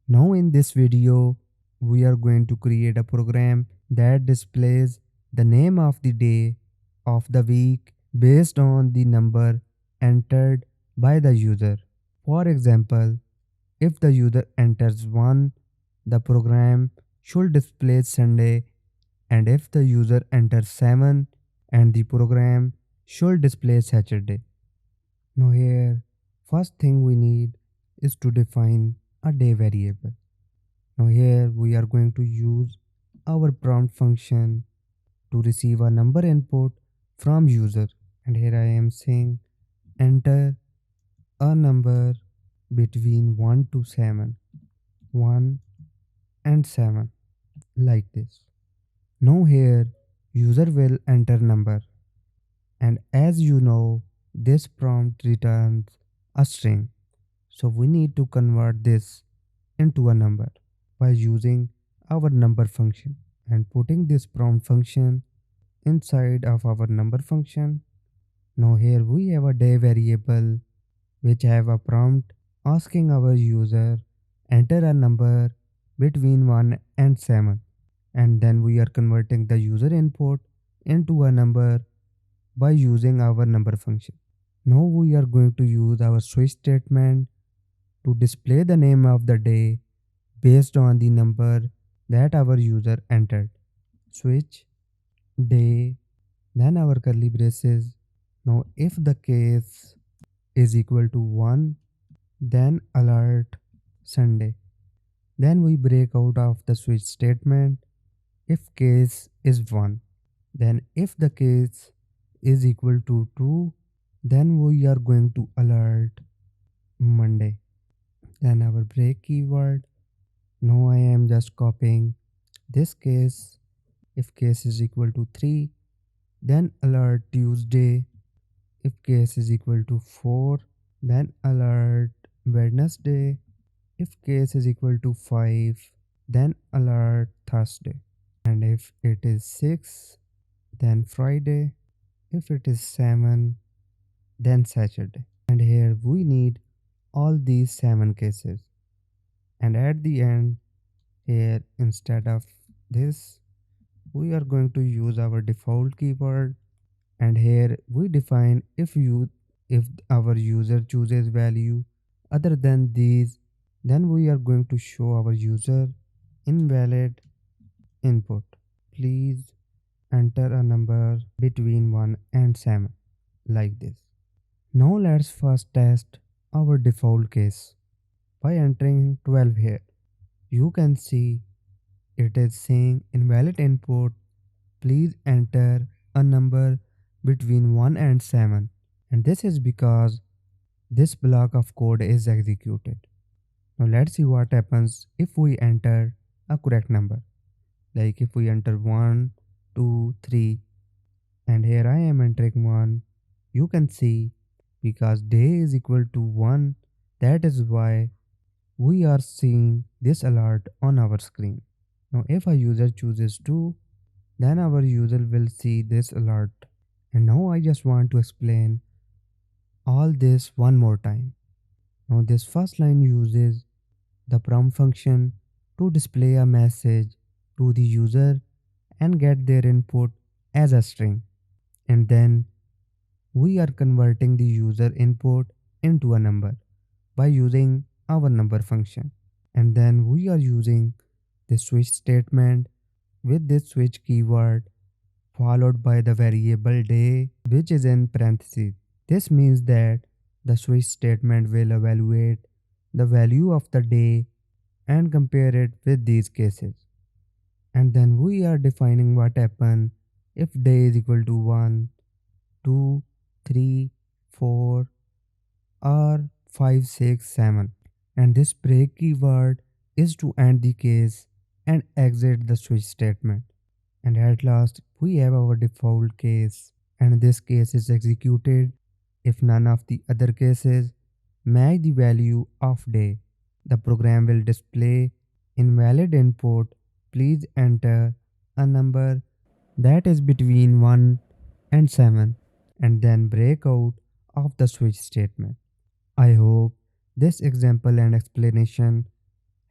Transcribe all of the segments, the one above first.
Now in this video, we are going to create a program that displays the name of the day of the week based on the number entered by the user. For example, if the user enters 1, the program should display Sunday, and if the user enters 7, and the program should display Saturday. Now here, first thing we need is to define a day variable. Now here we are going to use our prompt function to receive a number input from user, and here I am saying enter a number between 1 to 7, 1 and 7, like this. Now here user will enter number, and as you know, this prompt returns a string, so we need to convert this into a number by using our number function and putting this prompt function inside of our number function. Now here we have a day variable which have a prompt asking our user enter a number between 1 and 7, and then we are converting the user input into a number by using our number function. Now we are going to use our switch statement to display the name of the day based on the number that our user entered. Switch day, then our curly braces. Now if the case is equal to 1, then alert Sunday. Then we break out of the switch statement if case is 1. Then if the case is equal to 2, then we are going to alert Monday. Then our break keyword. Now I am just copying this case. If case is equal to 3, then alert Tuesday. If case is equal to 4, then alert Wednesday. If case is equal to 5, then alert Thursday. And if it is 6, then Friday. If it is 7, then Saturday. And here we need all these 7 cases. And at the end, here instead of this, we are going to use our default keyword, and here we define if our user chooses value other than these, then we are going to show our user invalid input. Please enter a number between 1 and 7, like this. Now let's first test our default case by entering 12 here. You can see it is saying invalid input. Please enter a number between 1 and 7, and this is because this block of code is executed. Now let's see what happens if we enter a correct number. Like if we enter 1, 2, 3, and here I am entering 1, you can see because day is equal to 1, that is why we are seeing this alert on our screen. Now if a user chooses 2, then our user will see this alert. And now I just want to explain all this one more time. Now this first line uses the prompt function to display a message to the user and get their input as a string. And then we are converting the user input into a number by using our number function. And then we are using the switch statement with this switch keyword followed by the variable day, which is in parentheses. This means that the switch statement will evaluate the value of the day and compare it with these cases. And then we are defining what happens if day is equal to 1, 2, 3, 4, or 5, 6, 7. And this break keyword is to end the case and exit the switch statement. And at last, we have our default case, and this case is executed if none of the other cases match the value of day. The program will display invalid input. Please enter a number that is between 1 and 7, and then break out of the switch statement. I hope this example and explanation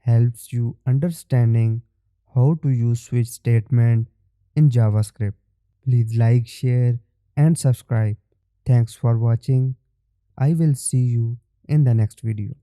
helps you understanding how to use switch statement in JavaScript. Please like, share and subscribe. Thanks for watching. I will see you in the next video.